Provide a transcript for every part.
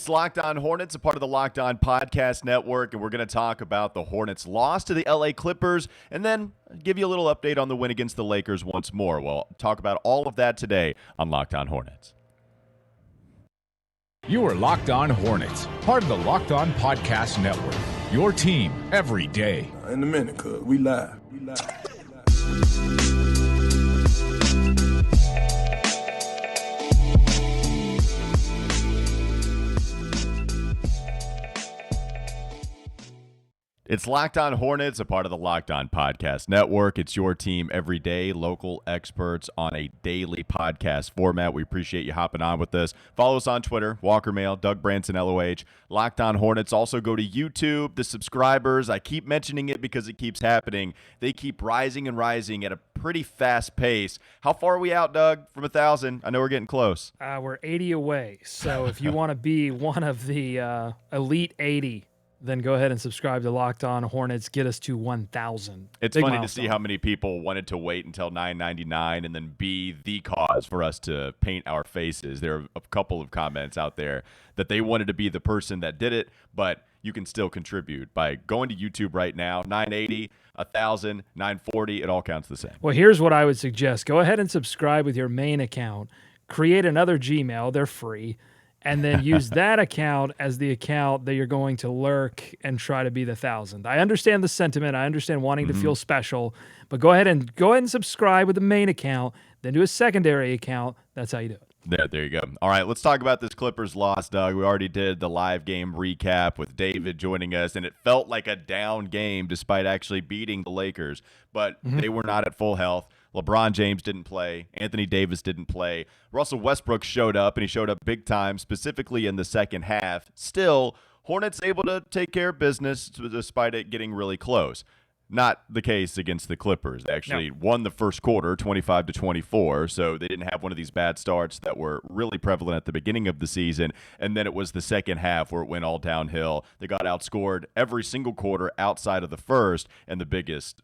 It's Locked On Hornets, a part of the Locked On Podcast Network, and we're going to talk about the Hornets' loss to the LA Clippers and then give you a little update on the win against the Lakers once more. We'll talk about all of that today on Locked On Hornets. You are Locked On Hornets, part of the Locked On Podcast Network, your team every day. In a minute, cuz we live. It's Locked On Hornets, a part of the Locked On Podcast Network. It's your team every day, local experts on a daily podcast format. We appreciate you hopping on with us. Follow us on Twitter, Walker Mail, Doug Branson, LOH, Locked On Hornets. Also go to YouTube. The subscribers, I keep mentioning it because it keeps happening. They keep rising and rising at a pretty fast pace. How far are we out, Doug, from 1,000? I know we're getting close. We're 80 away. So if you want to be one of the elite 80, then go ahead and subscribe to Locked On Hornets. Get us to 1,000. It's Big funny milestone. to see how many people wanted to wait until $9.99 and then be the cause for us to paint our faces. There are a couple of comments out there that they wanted to be the person that did it, but you can still contribute by going to YouTube right now. 980, 1,000, 940, it all counts the same. Well, here's what I would suggest. Go ahead and subscribe with your main account. Create another Gmail. They're free. And then use that account as the account that you're going to lurk and try to be the 1,000th. I understand the sentiment. I understand wanting to feel special, but go ahead and subscribe with the main account, then do a secondary account. That's how you do it. There you go. All right, let's talk about this Clippers loss, Doug. We already did the live game recap with David joining us, and it felt like a down game despite actually beating the Lakers, but they were not at full health. LeBron James didn't play. Anthony Davis didn't play. Russell Westbrook showed up, and he showed up big time, specifically in the second half. Still, Hornets able to take care of business despite it getting really close. Not the case against the Clippers. They actually won the first quarter, 25-24, so they didn't have one of these bad starts that were really prevalent at the beginning of the season, and then it was the second half where it went all downhill. They got outscored every single quarter outside of the first, and the biggest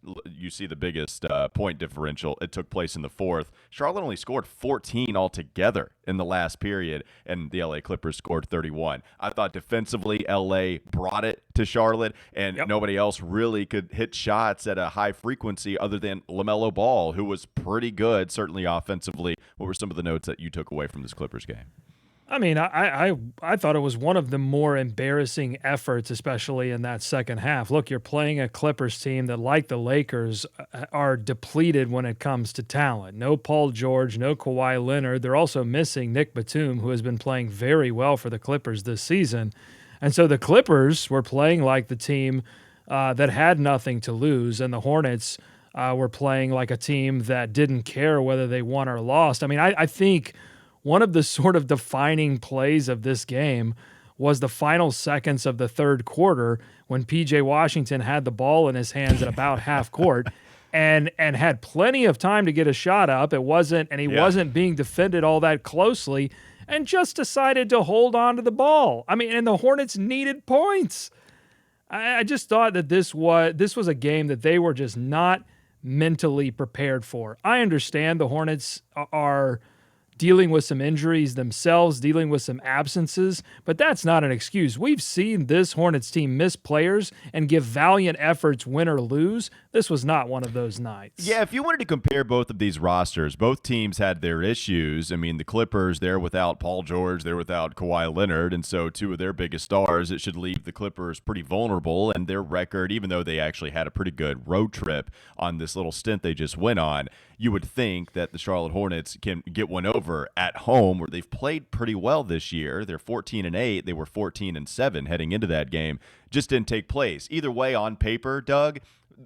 point differential, it took place in the fourth. Charlotte only scored 14 altogether in the last period, and the LA Clippers scored 31. I thought defensively, LA brought it to Charlotte, and nobody else really could hit shots at a high frequency other than LaMelo Ball, who was pretty good, certainly offensively. What were some of the notes that you took away from this Clippers game? I mean, I thought it was one of the more embarrassing efforts, especially in that second half. Look, you're playing a Clippers team that, like the Lakers, are depleted when it comes to talent. No Paul George, no Kawhi Leonard. They're also missing Nick Batum, who has been playing very well for the Clippers this season. And so the Clippers were playing like the team that had nothing to lose, and the Hornets were playing like a team that didn't care whether they won or lost. I mean, I think one of the sort of defining plays of this game was the final seconds of the third quarter when P.J. Washington had the ball in his hands at about half court and had plenty of time to get a shot up. He wasn't being defended all that closely and just decided to hold on to the ball. I mean, and the Hornets needed points. I just thought that this was a game that they were just not mentally prepared for. I understand the Hornets are dealing with some injuries themselves, dealing with some absences, but that's not an excuse. We've seen this Hornets team miss players and give valiant efforts win or lose. This was not one of those nights. Yeah, if you wanted to compare both of these rosters, both teams had their issues. I mean, the Clippers, they're without Paul George, they're without Kawhi Leonard, and so two of their biggest stars, it should leave the Clippers pretty vulnerable, and their record, even though they actually had a pretty good road trip on this little stint they just went on, you would think that the Charlotte Hornets can get one over at home, where they've played pretty well this year. They're 14-8. They were 14-7 heading into that game. Just didn't take place. Either way, on paper, Doug,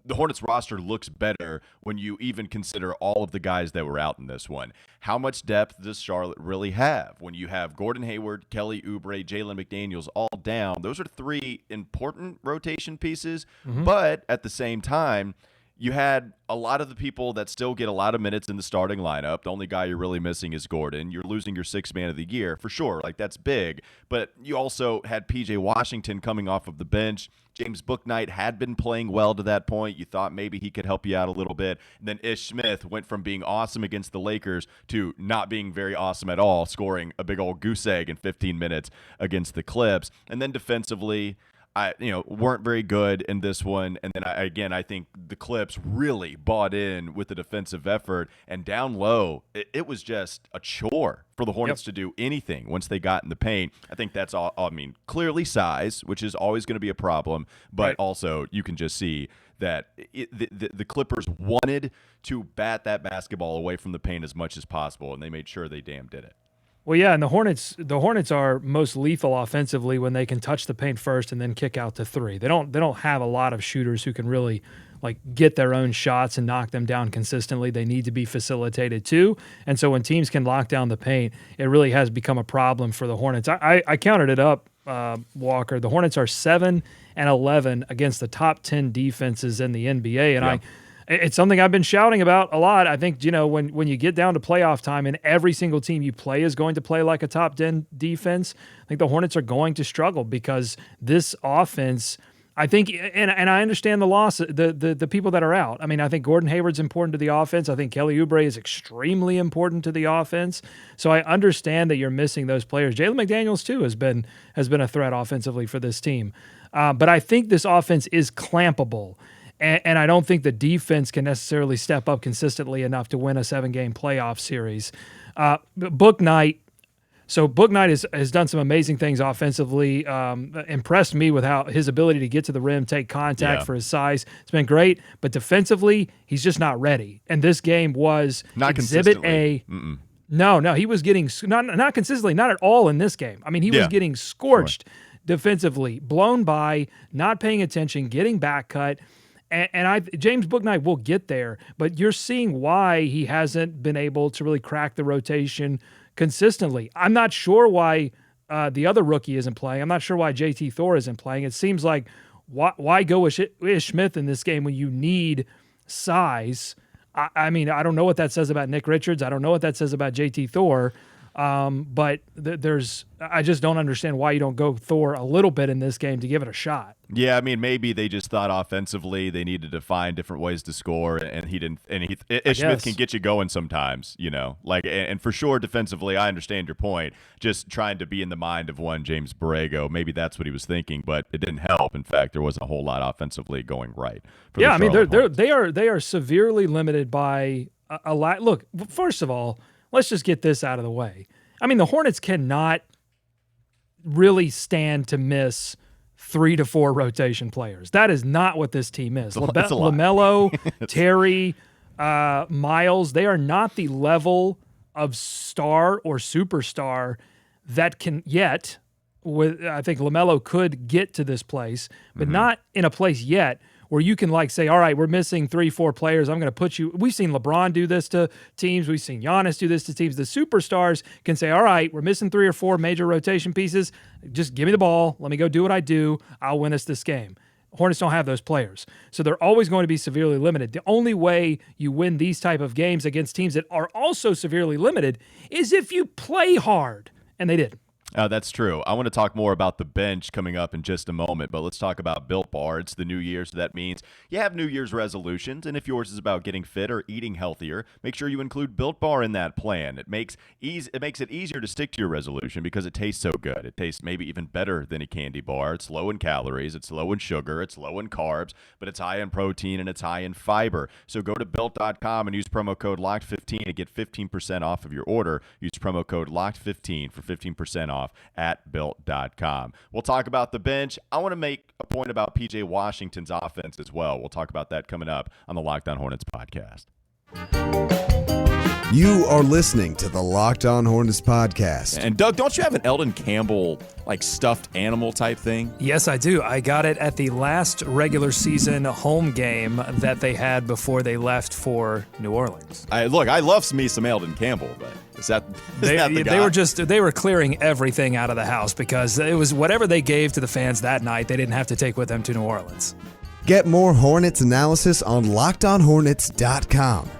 the Hornets roster looks better when you even consider all of the guys that were out in this one. How much depth does Charlotte really have? When you have Gordon Hayward, Kelly Oubre, Jalen McDaniels all down, those are three important rotation pieces. But at the same time, you had a lot of the people that still get a lot of minutes in the starting lineup. The only guy you're really missing is Gordon. You're losing your sixth man of the year for sure. Like, that's big. But you also had PJ Washington coming off of the bench. James Bouknight had been playing well to that point. You thought maybe he could help you out a little bit. And then Ish Smith went from being awesome against the Lakers to not being very awesome at all, scoring a big old goose egg in 15 minutes against the Clips. And then defensively, weren't very good in this one. And then I think the Clips really bought in with the defensive effort, and down low, it was just a chore for the Hornets to do anything once they got in the paint. I think that's all. I mean, clearly size, which is always going to be a problem, but also you can just see that the Clippers wanted to bat that basketball away from the paint as much as possible, and they made sure they damn did it. Well, yeah, and the Hornets are most lethal offensively when they can touch the paint first and then kick out to three. They don't have a lot of shooters who can really get their own shots and knock them down consistently. They need to be facilitated too. And so when teams can lock down the paint, it really has become a problem for the Hornets. I counted it up, Walker. The Hornets are 7-11 against the top 10 defenses in the NBA, and it's something I've been shouting about a lot. I think, when you get down to playoff time and every single team you play is going to play like a top 10 defense, I think the Hornets are going to struggle because this offense, I think, and I understand the loss, the people that are out. I mean, I think Gordon Hayward's important to the offense. I think Kelly Oubre is extremely important to the offense. So I understand that you're missing those players. Jalen McDaniels, too, has been a threat offensively for this team. But I think this offense is clampable. And I don't think the defense can necessarily step up consistently enough to win a 7-game playoff series. Bouknight has done some amazing things offensively. Impressed me with how his ability to get to the rim, take contact for his size. It's been great. But defensively, he's just not ready. And this game was not Exhibit A. No, he was getting not consistently, not at all in this game. I mean, he was getting scorched defensively, blown by, not paying attention, getting back cut. And James Bouknight will get there, but you're seeing why he hasn't been able to really crack the rotation consistently. I'm not sure why the other rookie isn't playing. I'm not sure why JT Thor isn't playing. It seems like why go with Ish Smith in this game when you need size? I mean, I don't know what that says about Nick Richards. I don't know what that says about JT Thor. But I just don't understand why you don't go Thor a little bit in this game to give it a shot. Yeah, I mean, maybe they just thought offensively they needed to find different ways to score, and he didn't. And Ish Smith can get you going sometimes, and for sure defensively, I understand your point. Just trying to be in the mind of one James Borrego, maybe that's what he was thinking, but it didn't help. In fact, there wasn't a whole lot offensively going right. I mean, they are severely limited by a lot. Look, first of all, let's just get this out of the way. I mean, the Hornets cannot really stand to miss 3 to 4 rotation players. That is not what this team is. LaMelo, Terry, Miles, they are not the level of star or superstar that can yet. I think LaMelo could get to this place, but not in a place yet where you can say, all right, we're missing 3-4 players. I'm going to put you. We've seen LeBron do this to teams. We've seen Giannis do this to teams. The superstars can say, all right, we're missing 3 or 4 major rotation pieces. Just give me the ball. Let me go do what I do. I'll win us this game. Hornets don't have those players. So they're always going to be severely limited. The only way you win these type of games against teams that are also severely limited is if you play hard. And they did. That's true. I want to talk more about the bench coming up in just a moment, but let's talk about Built Bar. It's the new year, so that means you have New Year's resolutions, and if yours is about getting fit or eating healthier, make sure you include Built Bar in that plan. It makes it easier to stick to your resolution because it tastes so good. It tastes maybe even better than a candy bar. It's low in calories, it's low in sugar, it's low in carbs, but it's high in protein and it's high in fiber. So go to Built.com and use promo code LOCKED15 to get 15% off of your order. Use promo code LOCKED15 for 15% off at Built.com. We'll talk about the bench. I want to make a point about PJ Washington's offense as well. We'll talk about that coming up on the Locked On Hornets podcast. You are listening to the Locked On Hornets podcast. And Doug, don't you have an Eldon Campbell stuffed animal type thing? Yes, I do. I got it at the last regular season home game that they had before they left for New Orleans. I love me some Eldon Campbell, but is that the guy? They were clearing everything out of the house because it was whatever they gave to the fans that night. They didn't have to take with them to New Orleans. Get more Hornets analysis on LockedOnHornets.com.